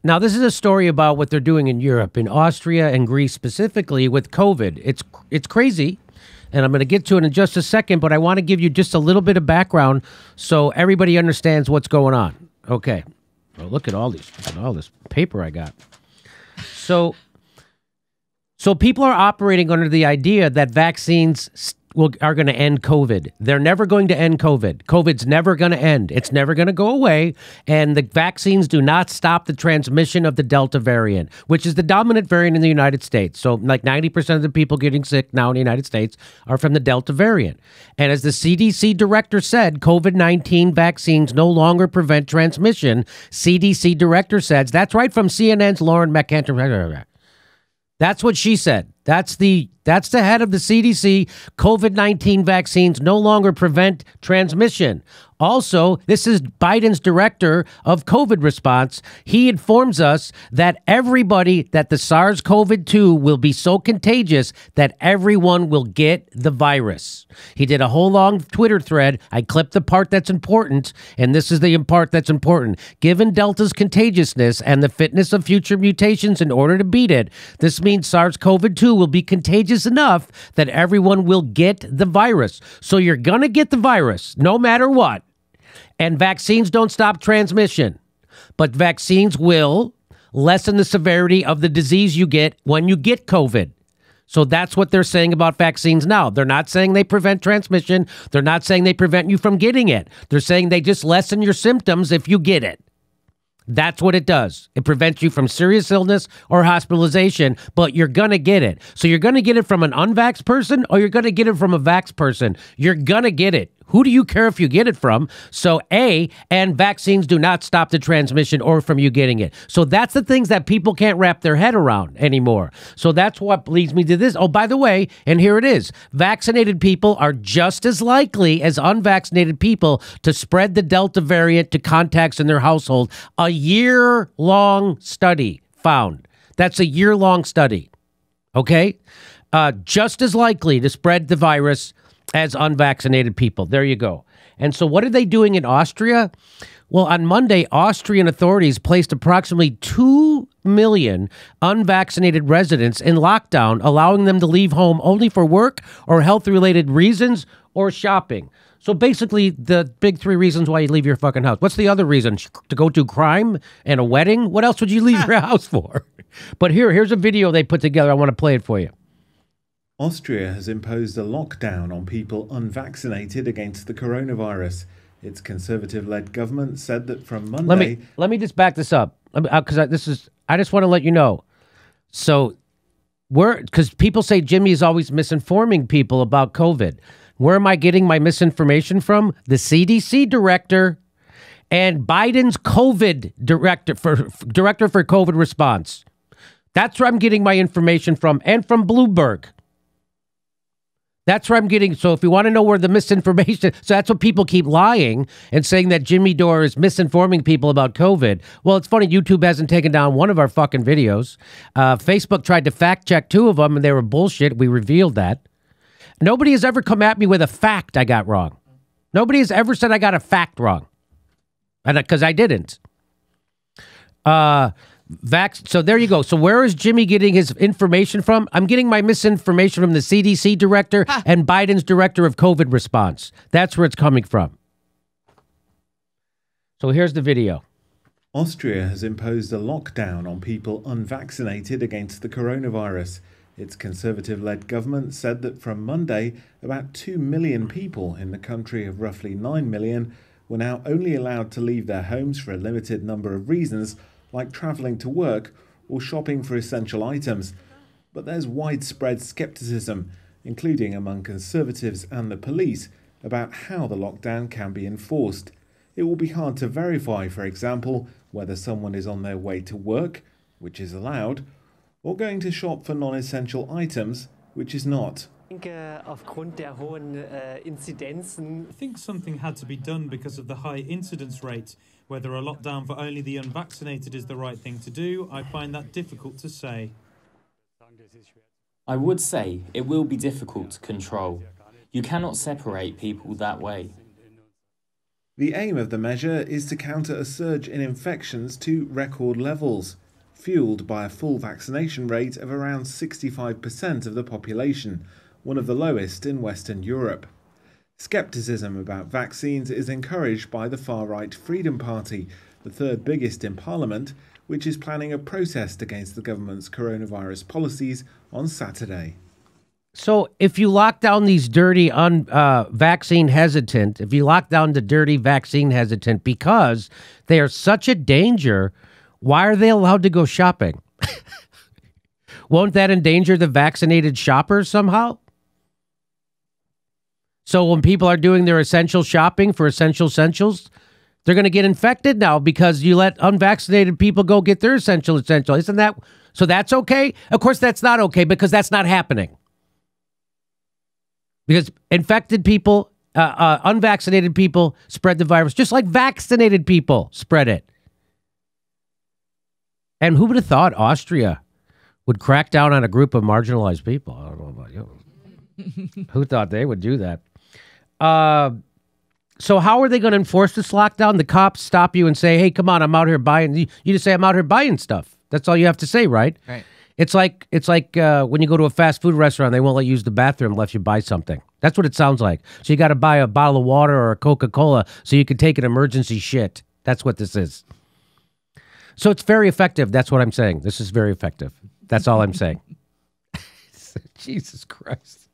Now, this is a story about what they're doing in Europe, in Austria and Greece specifically with COVID. It's crazy, and I'm going to get to it in just a second, but I want to give you just a little bit of background so everybody understands what's going on. Okay. Well, look at all this paper I got. So people are operating under the idea that vaccines are going to end COVID. They're never going to end COVID. COVID's never going to end. It's never going to go away. And the vaccines do not stop the transmission of the Delta variant, which is the dominant variant in the United States. So like 90% of the people getting sick now in the United States are from the Delta variant. And as the CDC director said, COVID-19 vaccines no longer prevent transmission. CDC director says, that's right, from CNN's Lauren McCantor. That's what she said. That's the head of the CDC. COVID-19 vaccines no longer prevent transmission. Also, this is Biden's director of COVID response. He informs us that that the SARS-CoV-2 will be so contagious that everyone will get the virus. He did a whole long Twitter thread. I clipped the part that's important, and this is the part that's important. Given Delta's contagiousness and the fitness of future mutations in order to beat it, this means SARS-CoV-2 will be contagious enough that everyone will get the virus. So you're going to get the virus no matter what. And vaccines don't stop transmission, but vaccines will lessen the severity of the disease you get when you get COVID. So that's what they're saying about vaccines now. They're not saying they prevent transmission. They're not saying they prevent you from getting it. They're saying they just lessen your symptoms if you get it. That's what it does. It prevents you from serious illness or hospitalization, but you're going to get it. So you're going to get it from an unvaxxed person or you're going to get it from a vaxxed person. You're going to get it. Who do you care if you get it from? So and vaccines do not stop the transmission or from you getting it. So that's the things that people can't wrap their head around anymore. So that's what leads me to this. Oh, by the way, and here it is. Vaccinated people are just as likely as unvaccinated people to spread the Delta variant to contacts in their household. A year-long study found. That's a year-long study. Okay? Just as likely to spread the virus as unvaccinated people. There you go. And so what are they doing in Austria? Well, on Monday, Austrian authorities placed approximately 2 million unvaccinated residents in lockdown, allowing them to leave home only for work or health-related reasons or shopping. So basically, the big 3 reasons why you leave your fucking house. What's the other reason? To go to crime and a wedding? What else would you leave your house for? But here's a video they put together. I want to play it for you. Austria has imposed a lockdown on people unvaccinated against the coronavirus. Its conservative-led government said that from Monday... Let me just back this up, because I just want to let you know. So, because people say Jimmy is always misinforming people about COVID. Where am I getting my misinformation from? The CDC director and Biden's COVID director for COVID response. That's where I'm getting my information from, and from Bloomberg. That's where I'm getting. So if you want to know where the misinformation, so that's what people keep lying and saying that Jimmy Dore is misinforming people about COVID. Well, it's funny. YouTube hasn't taken down one of our fucking videos. Facebook tried to fact check 2 of them and they were bullshit. We revealed that. Nobody has ever come at me with a fact I got wrong. Nobody has ever said I got a fact wrong. Because I didn't. So there you go. So where is Jimmy getting his information from? I'm getting my misinformation from the CDC director and Biden's director of COVID response. That's where it's coming from. So here's the video. Austria has imposed a lockdown on people unvaccinated against the coronavirus. Its conservative-led government said that from Monday, about 2 million people in the country of roughly 9 million were now only allowed to leave their homes for a limited number of reasons, like travelling to work or shopping for essential items. But there's widespread scepticism, including among conservatives and the police, about how the lockdown can be enforced. It will be hard to verify, for example, whether someone is on their way to work, which is allowed, or going to shop for non-essential items, which is not. I think something had to be done because of the high incidence rate. Whether a lockdown for only the unvaccinated is the right thing to do, I find that difficult to say. I would say it will be difficult to control. You cannot separate people that way. The aim of the measure is to counter a surge in infections to record levels, fueled by a full vaccination rate of around 65% of the population, one of the lowest in Western Europe. Skepticism about vaccines is encouraged by the far-right Freedom Party, the third biggest in Parliament, which is planning a protest against the government's coronavirus policies on Saturday. So if you lock down these dirty vaccine hesitant, if you lock down the dirty vaccine hesitant because they are such a danger, why are they allowed to go shopping? Won't that endanger the vaccinated shoppers somehow? So when people are doing their essential shopping for essentials, they're going to get infected now because you let unvaccinated people go get their essential. Isn't that so? That's okay? Of course, that's not okay because that's not happening. Because infected people, unvaccinated people spread the virus, just like vaccinated people spread it. And who would have thought Austria would crack down on a group of marginalized people? I don't know about you. Who thought they would do that? So how are they going to enforce this lockdown? The cops stop you and say, hey, come on, I'm out here buying. You just say, I'm out here buying stuff. That's all you have to say, right? Right. It's like when you go to a fast food restaurant, they won't let you use the bathroom unless you buy something. That's what it sounds like. So you got to buy a bottle of water or a Coca-Cola so you can take an emergency shit. That's what this is. So it's very effective. That's what I'm saying. This is very effective. That's all I'm saying. Jesus Christ.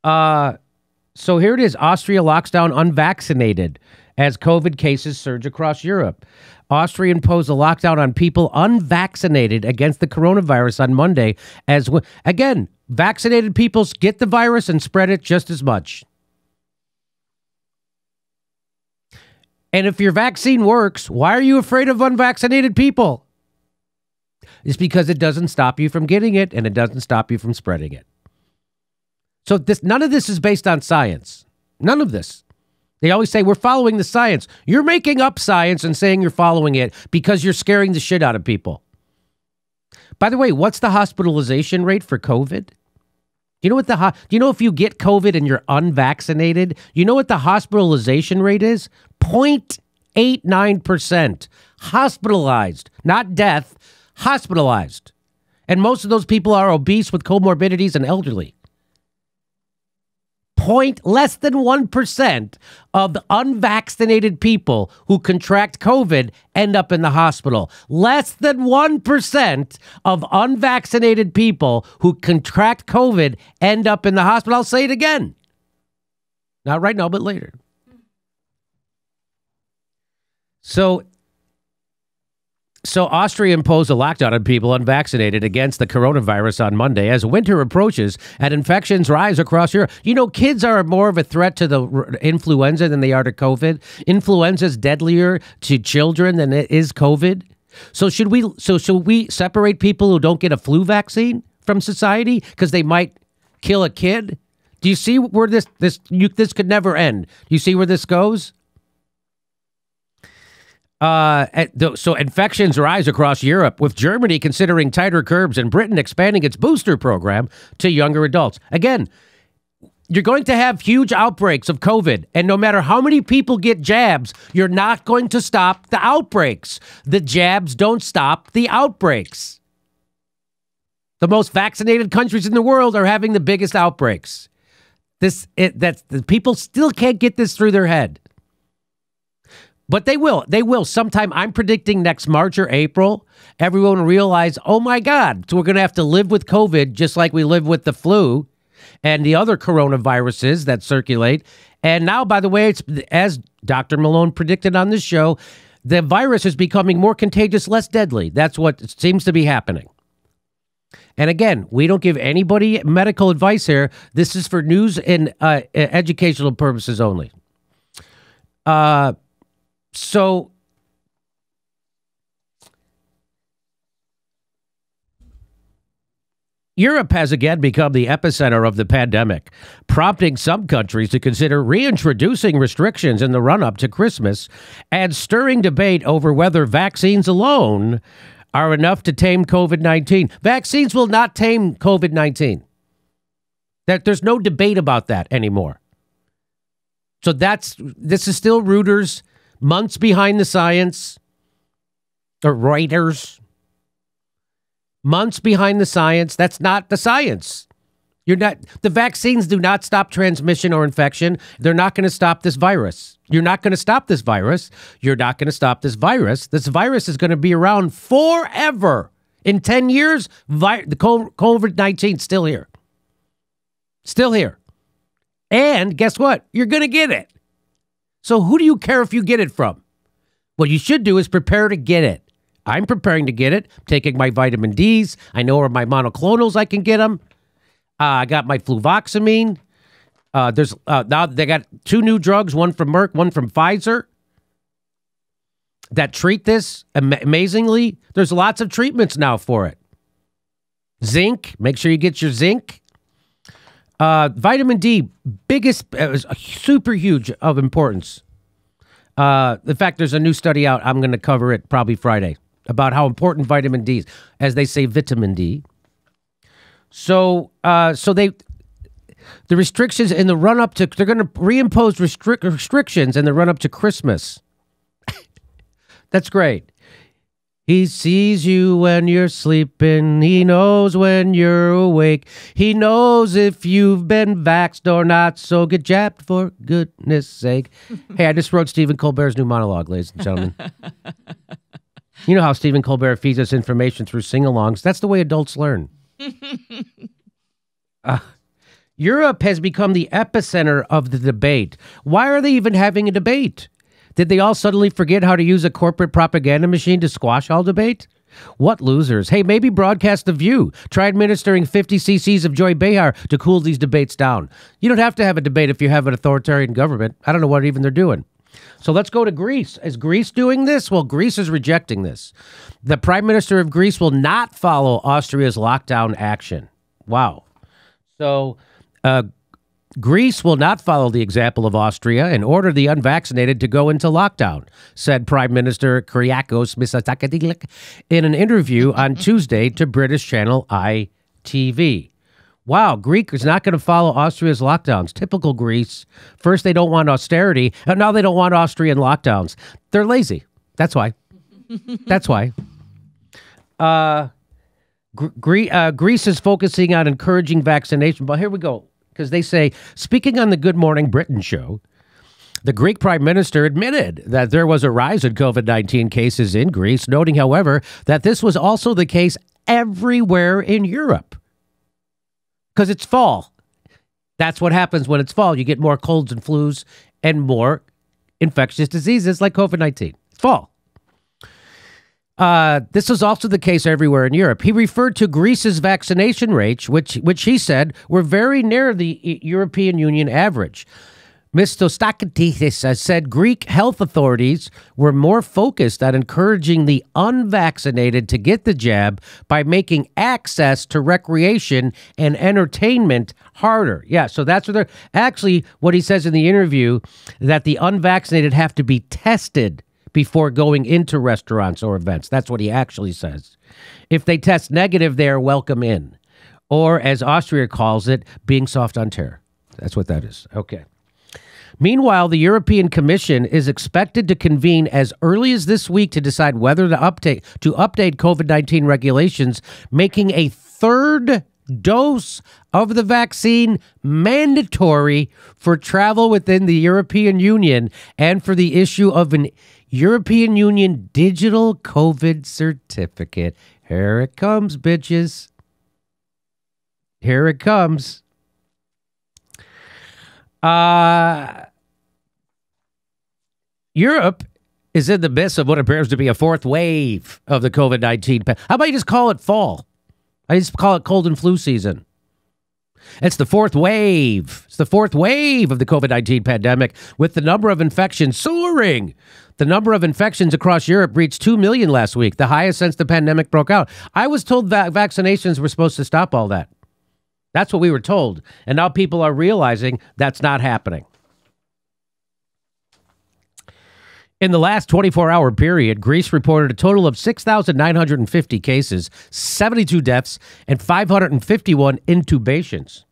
So here it is. Austria locks down unvaccinated as COVID cases surge across Europe. Austria imposed a lockdown on people unvaccinated against the coronavirus on Monday. Again, vaccinated people get the virus and spread it just as much. And if your vaccine works, why are you afraid of unvaccinated people? It's because it doesn't stop you from getting it and it doesn't stop you from spreading it. So none of this is based on science. None of this. They always say, we're following the science. You're making up science and saying you're following it because you're scaring the shit out of people. By the way, what's the hospitalization rate for COVID? Do you know if you get COVID and you're unvaccinated, you know what the hospitalization rate is? 0.89%. Hospitalized, not death, hospitalized. And most of those people are obese with comorbidities and elderly. Less than 1% of the unvaccinated people who contract COVID end up in the hospital. Less than 1% of unvaccinated people who contract COVID end up in the hospital. I'll say it again. Not right now, but later. So Austria imposed a lockdown on people unvaccinated against the coronavirus on Monday as winter approaches and infections rise across Europe. You know, kids are more of a threat to the influenza than they are to COVID. Influenza is deadlier to children than it is COVID. So should we separate people who don't get a flu vaccine from society because they might kill a kid? Do you see where this could never end? Do you see where this goes? So infections rise across Europe, with Germany considering tighter curbs and Britain expanding its booster program to younger adults. Again, you're going to have huge outbreaks of COVID, and no matter how many people get jabs, you're not going to stop the outbreaks. The jabs don't stop the outbreaks. The most vaccinated countries in the world are having the biggest outbreaks. The people still can't get this through their head. But they will. They will. Sometime, I'm predicting next March or April, everyone will realize, oh my God, so we're going to have to live with COVID just like we live with the flu and the other coronaviruses that circulate. And now, by the way, it's, as Dr. Malone predicted on this show, the virus is becoming more contagious, less deadly. That's what seems to be happening. And again, we don't give anybody medical advice here. This is for news and educational purposes only. So Europe has again become the epicenter of the pandemic, prompting some countries to consider reintroducing restrictions in the run-up to Christmas and stirring debate over whether vaccines alone are enough to tame COVID-19. Vaccines will not tame COVID-19. There's no debate about that anymore. So this is still Reuters, months behind the science, or Reuters, months behind the science. That's not the science. The vaccines do not stop transmission or infection. They're not going to stop this virus. You're not going to stop this virus. You're not going to stop this virus. This virus is going to be around forever. In 10 years, the COVID-19 is still here. Still here. And guess what? You're going to get it. So who do you care if you get it from? What you should do is prepare to get it. I'm preparing to get it. I'm taking my vitamin Ds. I know where my monoclonals I can get them. I got my fluvoxamine. There's now they got 2 new drugs, one from Merck, one from Pfizer, that treat this amazingly. There's lots of treatments now for it. Zinc, make sure you get your zinc. Vitamin D, biggest, super huge of importance. In fact, there's a new study out. I'm going to cover it probably Friday about how important vitamin D is, as they say, vitamin D. So the restrictions in the run up to, they're going to reimpose restrictions in the run up to Christmas. That's great. He sees you when you're sleeping. He knows when you're awake. He knows if you've been vaxxed or not. So get jabbed for goodness sake. Hey, I just wrote Stephen Colbert's new monologue, ladies and gentlemen. You know how Stephen Colbert feeds us information through sing-alongs. That's the way adults learn. Europe has become the epicenter of the debate. Why are they even having a debate? Did they all suddenly forget how to use a corporate propaganda machine to squash all debate? What losers. Hey, maybe broadcast The View. Try administering 50 cc's of Joy Behar to cool these debates down. You don't have to have a debate if you have an authoritarian government. I don't know what even they're doing. So let's go to Greece. Is Greece doing this? Well, Greece is rejecting this. The Prime Minister of Greece will not follow Austria's lockdown action. Wow. So Greece will not follow the example of Austria and order the unvaccinated to go into lockdown, said Prime Minister Kyriakos Mitsotakis in an interview on Tuesday to British channel ITV. Wow, Greece is not going to follow Austria's lockdowns. Typical Greece. First, they don't want austerity, and now they don't want Austrian lockdowns. They're lazy. That's why. That's why. Greece is focusing on encouraging vaccination. But here we go. Because they say, speaking on the Good Morning Britain show, the Greek prime minister admitted that there was a rise in COVID-19 cases in Greece, noting, however, that this was also the case everywhere in Europe. Because it's fall. That's what happens when it's fall. You get more colds and flus and more infectious diseases like COVID-19. It's fall. This was also the case everywhere in Europe. He referred to Greece's vaccination rates, which he said were very near the European Union average. Mitsotakis said Greek health authorities were more focused on encouraging the unvaccinated to get the jab by making access to recreation and entertainment harder. Yeah, so that's what they're actually what he says in the interview, that the unvaccinated have to be tested before going into restaurants or events. That's what he actually says. If they test negative, they are welcome in. Or, as Austria calls it, being soft on terror. That's what that is. Okay. Meanwhile, the European Commission is expected to convene as early as this week to decide whether to update COVID-19 regulations, making a third dose of the vaccine mandatory for travel within the European Union and for the issue of an European Union digital COVID certificate. Here it comes, bitches. Here it comes. Europe is in the midst of what appears to be a fourth wave of the COVID-19. How about you just call it fall? I just call it cold and flu season. It's the fourth wave. It's the fourth wave of the COVID-19 pandemic, with the number of infections soaring. The number of infections across Europe reached 2 million last week, the highest since the pandemic broke out. I was told that vaccinations were supposed to stop all that. That's what we were told. And now people are realizing that's not happening. In the last 24-hour period, Greece reported a total of 6,950 cases, 72 deaths, and 551 intubations.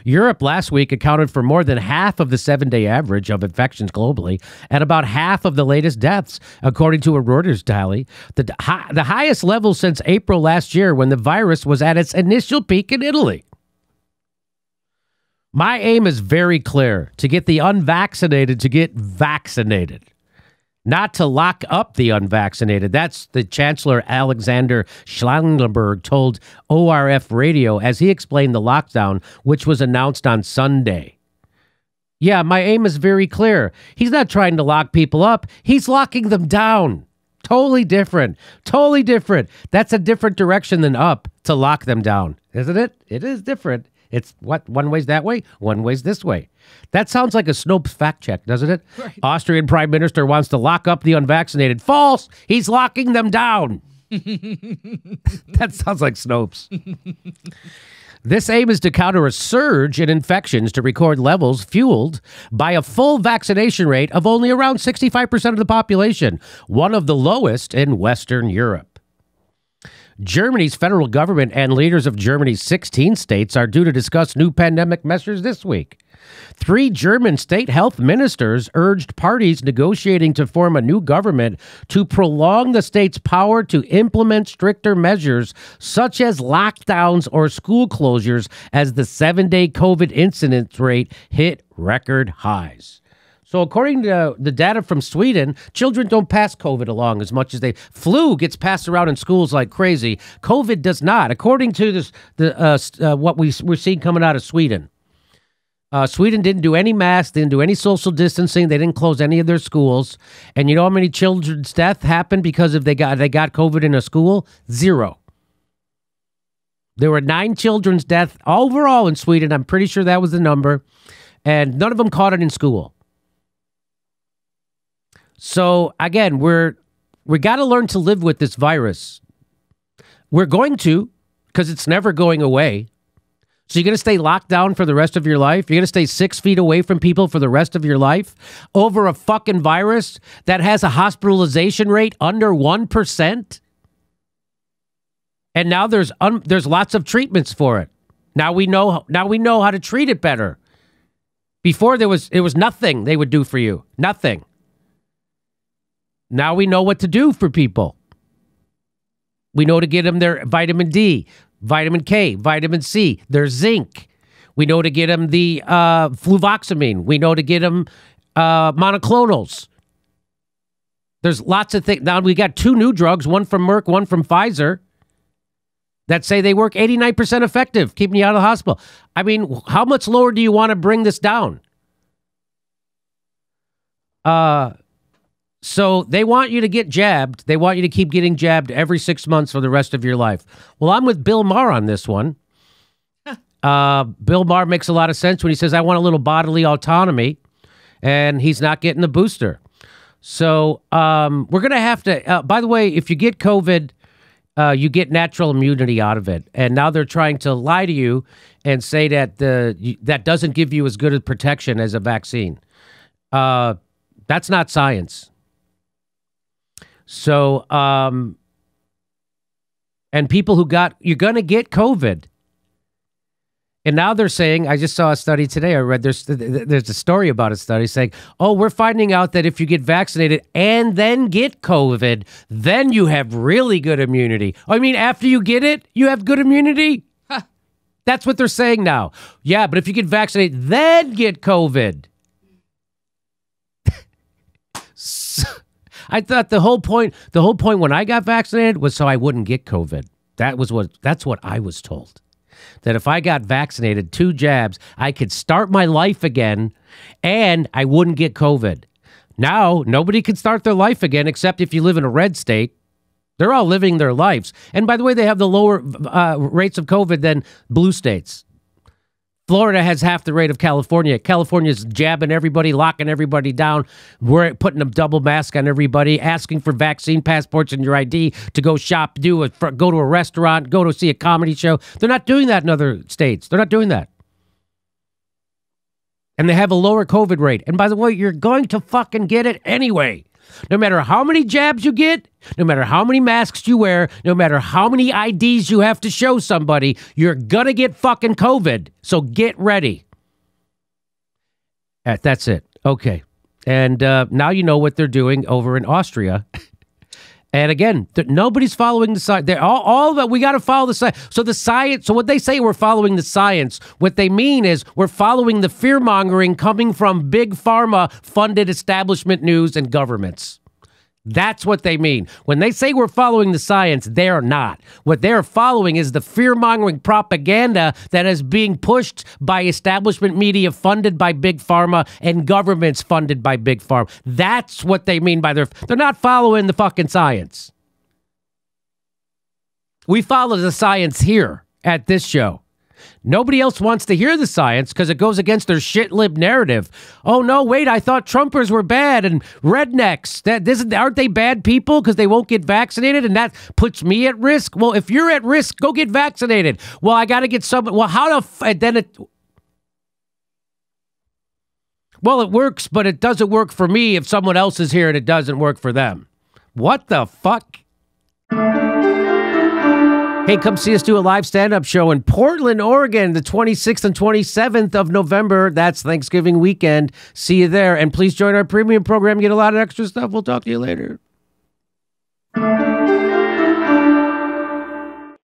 Europe last week accounted for more than half of the 7-day average of infections globally and about half of the latest deaths, according to a Reuters tally. The highest level since April last year when the virus was at its initial peak in Italy. My aim is very clear: to get the unvaccinated to get vaccinated. Not to lock up the unvaccinated. That's the Chancellor Alexander Schallenberg told ORF Radio as he explained the lockdown, which was announced on Sunday. Yeah, my aim is very clear. He's not trying to lock people up. He's locking them down. Totally different. Totally different. That's a different direction than up to lock them down, isn't it? It is different. It's what? One way's that way, one way's this way. That sounds like a Snopes fact check, doesn't it? Right. Austrian Prime Minister wants to lock up the unvaccinated. False! He's locking them down. That sounds like Snopes. This aim is to counter a surge in infections to record levels fueled by a full vaccination rate of only around 65% of the population, one of the lowest in Western Europe. Germany's federal government and leaders of Germany's 16 states are due to discuss new pandemic measures this week. 3 German state health ministers urged parties negotiating to form a new government to prolong the state's power to implement stricter measures such as lockdowns or school closures as the 7-day COVID incidence rate hit record highs. So according to the data from Sweden, children don't pass COVID along as much as they... Flu gets passed around in schools like crazy. COVID does not. According to this, what we're seeing coming out of Sweden. Sweden didn't do any masks, didn't do any social distancing. They didn't close any of their schools. And you know how many children's death happened because they got COVID in a school? 0. There were 9 children's deaths overall in Sweden. I'm pretty sure that was the number. And none of them caught it in school. So again, we got to learn to live with this virus. We're going to, because it's never going away. So you're going to stay locked down for the rest of your life? You're going to stay 6 feet away from people for the rest of your life over a fucking virus that has a hospitalization rate under 1%? And now there's lots of treatments for it. Now we know how to treat it better. Before it was nothing they would do for you. Nothing. Now we know what to do for people. We know to get them their vitamin D, vitamin K, vitamin C, their zinc. We know to get them the fluvoxamine. We know to get them monoclonals. There's lots of things. Now we got 2 new drugs, one from Merck, one from Pfizer, that say they work 89% effective, keeping you out of the hospital. I mean, how much lower do you want to bring this down? So they want you to get jabbed. They want you to keep getting jabbed every 6 months for the rest of your life. Well, I'm with Bill Maher on this one. Bill Maher makes a lot of sense when he says, I want a little bodily autonomy, and he's not getting the booster. So we're going to have to, by the way, if you get COVID, you get natural immunity out of it. And now they're trying to lie to you and say that that doesn't give you as good a protection as a vaccine. That's not science. So, and people you're going to get COVID. And now they're saying, I just saw a study today. I read there's a story about a study saying, oh, we're finding out that if you get vaccinated and then get COVID, then you have really good immunity. I mean, after you get it, you have good immunity? Huh. That's what they're saying now. Yeah, but if you get vaccinated, then get COVID. I thought the whole point when I got vaccinated was so I wouldn't get COVID. That's what I was told. That if I got vaccinated, 2 jabs, I could start my life again and I wouldn't get COVID. Now, nobody can start their life again except if you live in a red state. They're all living their lives. And by the way, they have the lower rates of COVID than blue states. Florida has half the rate of California. California's jabbing everybody, locking everybody down. We're putting a double mask on everybody, asking for vaccine passports and your ID to go shop, go to a restaurant, go to see a comedy show. They're not doing that in other states. They're not doing that. And they have a lower COVID rate. And by the way, you're going to fucking get it anyway. No matter how many jabs you get, no matter how many masks you wear, no matter how many IDs you have to show somebody, you're gonna get fucking COVID. So get ready. That's it. Okay. And now you know what they're doing over in Austria. And again, nobody's following the science. They're all that we got to follow the science. So the science. So what they say, we're following the science. What they mean is we're following the fear mongering coming from big pharma funded establishment news and governments. That's what they mean. When they say we're following the science, they're not. What they're following is the fear-mongering propaganda that is being pushed by establishment media funded by big pharma and governments funded by big pharma. That's what they mean by they're not following the fucking science. We follow the science here at this show. Nobody else wants to hear the science because it goes against their shit-lib narrative. Oh, no, wait, I thought Trumpers were bad and rednecks. Aren't they bad people because they won't get vaccinated and that puts me at risk? Well, if you're at risk, go get vaccinated. Well, I got to get some. Well, Well, it works, but it doesn't work for me if someone else is here and it doesn't work for them. What the fuck? Hey, come see us do a live stand-up show in Portland, Oregon, the 26th and 27th of November. That's Thanksgiving weekend. See you there. And please join our premium program. Get a lot of extra stuff. We'll talk to you later.